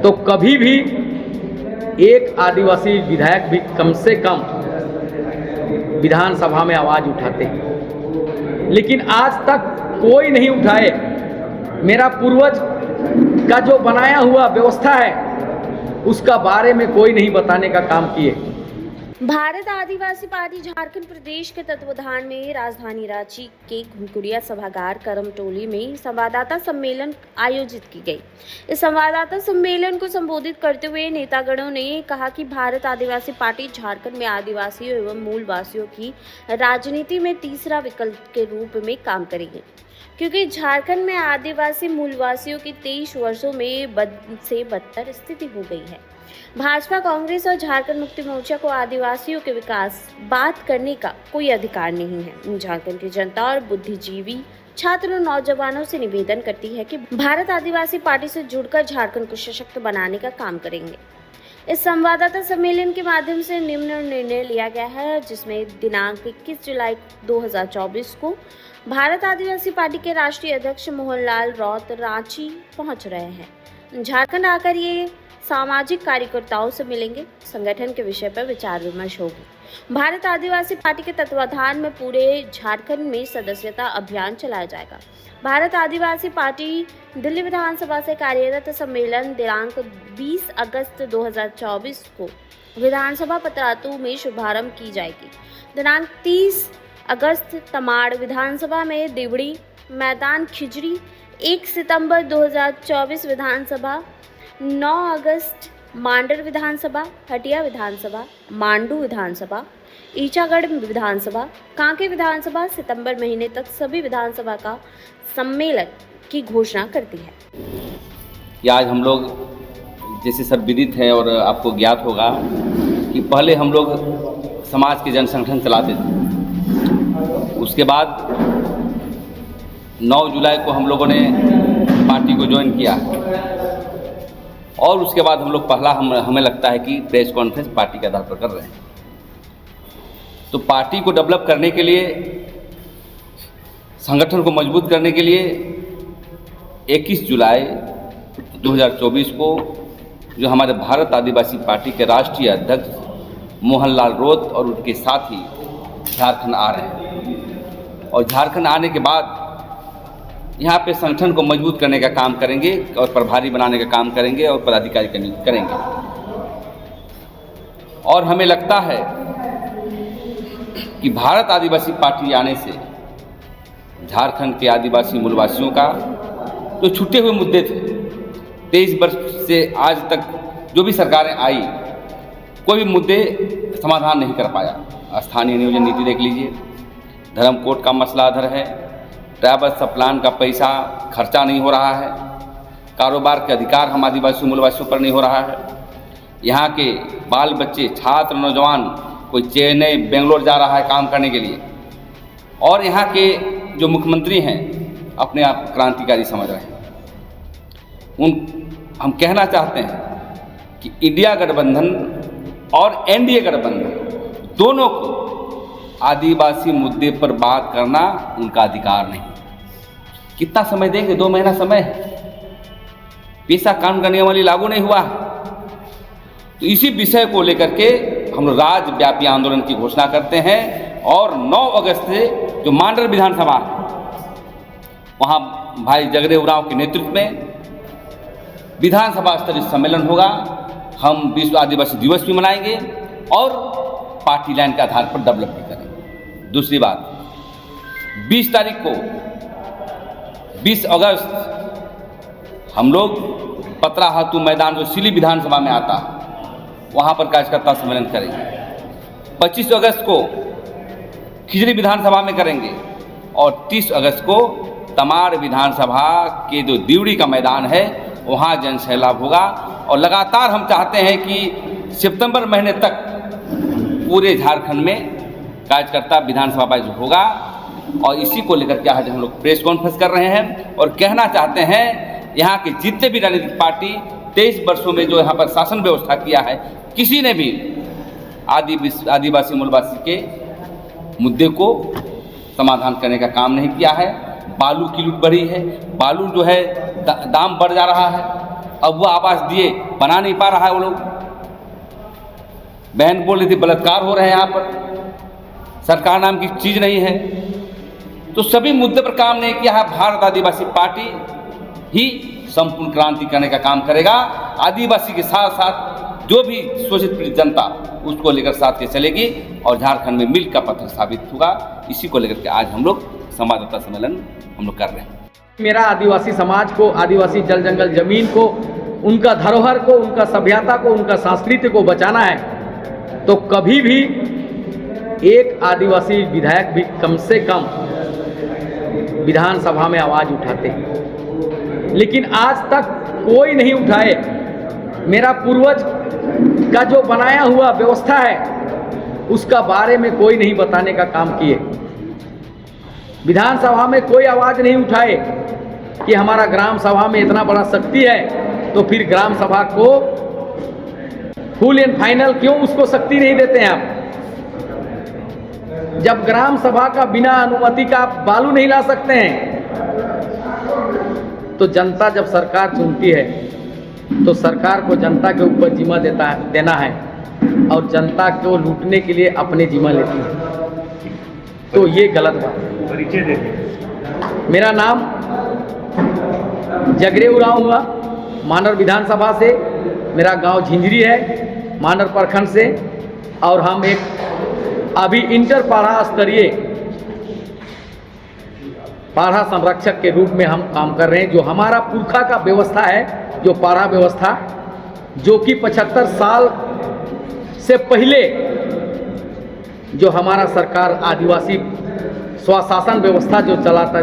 तो कभी भी एक आदिवासी विधायक भी कम से कम विधानसभा में आवाज़ उठाते हैं, लेकिन आज तक कोई नहीं उठाए। मेरा पूर्वज का जो बनाया हुआ व्यवस्था है उसका बारे में कोई नहीं बताने का काम किए। भारत आदिवासी पार्टी झारखंड प्रदेश के तत्वाधान में राजधानी रांची के घुंकुड़िया सभागार करमटोली में संवाददाता सम्मेलन आयोजित की गई। इस संवाददाता सम्मेलन को संबोधित करते हुए नेतागणों ने कहा कि भारत आदिवासी पार्टी झारखंड में आदिवासियों एवं मूलवासियों की राजनीति में तीसरा विकल्प के रूप में काम करेगी, क्योंकि झारखंड में आदिवासी मूलवासियों की 23 वर्षों में बद से बदतर स्थिति हो गई है। भाजपा, कांग्रेस और झारखंड मुक्ति मोर्चा को आदिवासियों के विकास बात करने का कोई अधिकार नहीं है। झारखंड की जनता और बुद्धिजीवी छात्र और नौजवानों से निवेदन करती है कि भारत आदिवासी पार्टी से जुड़कर झारखंड को सशक्त बनाने का काम करेंगे। इस संवाददाता सम्मेलन के माध्यम से निम्न निर्णय लिया गया है, जिसमें दिनांक 21 जुलाई 2024 को भारत आदिवासी पार्टी के राष्ट्रीय अध्यक्ष मोहनलाल रौत रांची पहुंच रहे हैं। झारखंड आकर ये सामाजिक कार्यकर्ताओं से मिलेंगे, संगठन के विषय पर विचार विमर्श होगी। भारत आदिवासी पार्टी के तत्वाधान में पूरे झारखंड में सदस्यता अभियान चलाया जाएगा। भारत आदिवासी पार्टी दिल्ली विधानसभा से कार्यरत सम्मेलन दिनांक 20 अगस्त 2024 को विधानसभा पतरातू में शुभारंभ की जाएगी। दिनांक 30 अगस्त तमाड़ विधानसभा में देवड़ी मैदान खिजड़ी, 1 सितंबर 2024 विधानसभा, 9 अगस्त मांडर विधानसभा, हटिया विधानसभा, मांडू विधानसभा, ईचागढ़ विधानसभा, कांके विधानसभा सितंबर महीने तक सभी विधानसभा का सम्मेलन की घोषणा करती है। आज हम लोग जैसे सब विदित है और आपको ज्ञात होगा कि पहले हम लोग समाज के जन संगठन चलाते थे। उसके बाद 9 जुलाई को हम लोगों ने पार्टी को ज्वाइन किया और उसके बाद हम लोग पहला हमें लगता है कि प्रेस कॉन्फ्रेंस पार्टी के आधार पर कर रहे हैं। तो पार्टी को डेवलप करने के लिए, संगठन को मजबूत करने के लिए 21 जुलाई 2024 को जो हमारे भारत आदिवासी पार्टी के राष्ट्रीय अध्यक्ष मोहनलाल रौत और उनके साथी झारखंड आ रहे हैं और झारखंड आने के बाद यहाँ पे संगठन को मजबूत करने का काम करेंगे और प्रभारी बनाने का काम करेंगे और पदाधिकारी का नियुक्त करेंगे। और हमें लगता है कि भारत आदिवासी पार्टी आने से झारखंड के आदिवासी मूलवासियों का जो छूटे हुए मुद्दे थे, 23 वर्ष से आज तक जो भी सरकारें आई, कोई भी मुद्दे समाधान नहीं कर पाया। स्थानीय नियोजन नीति देख लीजिए, धर्म कोड का मसला अधर है, ट्राइबल सब प्लान का पैसा खर्चा नहीं हो रहा है, कारोबार के अधिकार हम आदिवासी मूलवासियों पर नहीं हो रहा है। यहाँ के बाल बच्चे, छात्र, नौजवान कोई चेन्नई, बेंगलोर जा रहा है काम करने के लिए और यहाँ के जो मुख्यमंत्री हैं अपने आप क्रांतिकारी समझ रहे हैं। हम कहना चाहते हैं कि इंडिया गठबंधन और एनडीए गठबंधन दोनों को आदिवासी मुद्दे पर बात करना उनका अधिकार नहीं। कितना समय देंगे? 2 महीना समय है, पेशा कानून का नियमावली लागू नहीं हुआ। तो इसी विषय को लेकर के हम लोग राज्यव्यापी आंदोलन की घोषणा करते हैं और 9 अगस्त से जो मांडर विधानसभा वहाँ भाई जगरे उरांव के नेतृत्व में विधानसभा स्तरीय सम्मेलन होगा। हम विश्व आदिवासी दिवस भी मनाएंगे और पार्टी लाइन के आधार पर डेवलप भी करेंगे। दूसरी बात, 20 तारीख को 20 अगस्त हम लोग पतराहातू मैदान जो सिली विधानसभा में आता है वहाँ पर कार्यकर्ता सम्मेलन करेंगे। 25 अगस्त को खिजड़ी विधानसभा में करेंगे और 30 अगस्त को तमाड़ विधानसभा के जो देवड़ी का मैदान है वहाँ जन सैलाब होगा। और लगातार हम चाहते हैं कि सितंबर महीने तक पूरे झारखंड में कार्यकर्ता विधानसभा वाइज होगा और इसी को लेकर के आज हम लोग प्रेस कॉन्फ्रेंस कर रहे हैं और कहना चाहते हैं यहाँ के जितने भी राजनीतिक पार्टी 23 वर्षों में जो यहाँ पर शासन व्यवस्था किया है, किसी ने भी आदिवासी मूलवासी के मुद्दे को समाधान करने का काम नहीं किया है। बालू की लूट बढ़ी है, बालू जो है दाम बढ़ जा रहा है, अब वो आवास दिए बना नहीं पा रहा है वो लोग। बहन बोल रही थी बलात्कार हो रहे हैं यहाँ पर, सरकार नाम की चीज़ नहीं है। तो सभी मुद्दे पर काम नहीं किया है। भारत आदिवासी पार्टी ही संपूर्ण क्रांति करने का काम करेगा। आदिवासी के साथ साथ जो भी शोषित पीड़ित जनता उसको लेकर साथ के चलेगी और झारखंड में मील का पत्थर साबित होगा। इसी को लेकर के आज हम लोग संवाददाता सम्मेलन हम लोग कर रहे हैं। मेरा आदिवासी समाज को, आदिवासी जल जंगल जमीन को, उनका धरोहर को, उनका सभ्यता को, उनका संस्कृति को बचाना है तो कभी भी एक आदिवासी विधायक भी कम से कम विधानसभा में आवाज उठाते हैं, लेकिन आज तक कोई नहीं उठाए। मेरा पूर्वज का जो बनाया हुआ व्यवस्था है उसका बारे में कोई नहीं बताने का काम किए। विधानसभा में कोई आवाज नहीं उठाए कि हमारा ग्राम सभा में इतना बड़ा शक्ति है तो फिर ग्राम सभा को फुल एंड फाइनल क्यों उसको शक्ति नहीं देते हैं आप? जब ग्राम सभा का बिना अनुमति का आप बालू नहीं ला सकते हैं तो जनता जब सरकार चुनती है तो सरकार को जनता के ऊपर जिम्मा देना है और जनता को लूटने के लिए अपने जिम्मा लेती है, तो ये गलत बात है। परिचय देते। मेरा नाम जगरे उरांव हुआ, मानर विधानसभा से। मेरा गांव झिंझरी है, मानर प्रखंड से। और हम एक अभी इंटर पारा स्तरीय पारा संरक्षक के रूप में हम काम कर रहे हैं। जो हमारा पुरखा का व्यवस्था है, जो पारा व्यवस्था, जो कि 75 साल से पहले जो हमारा सरकार आदिवासी स्वशासन व्यवस्था जो चलाता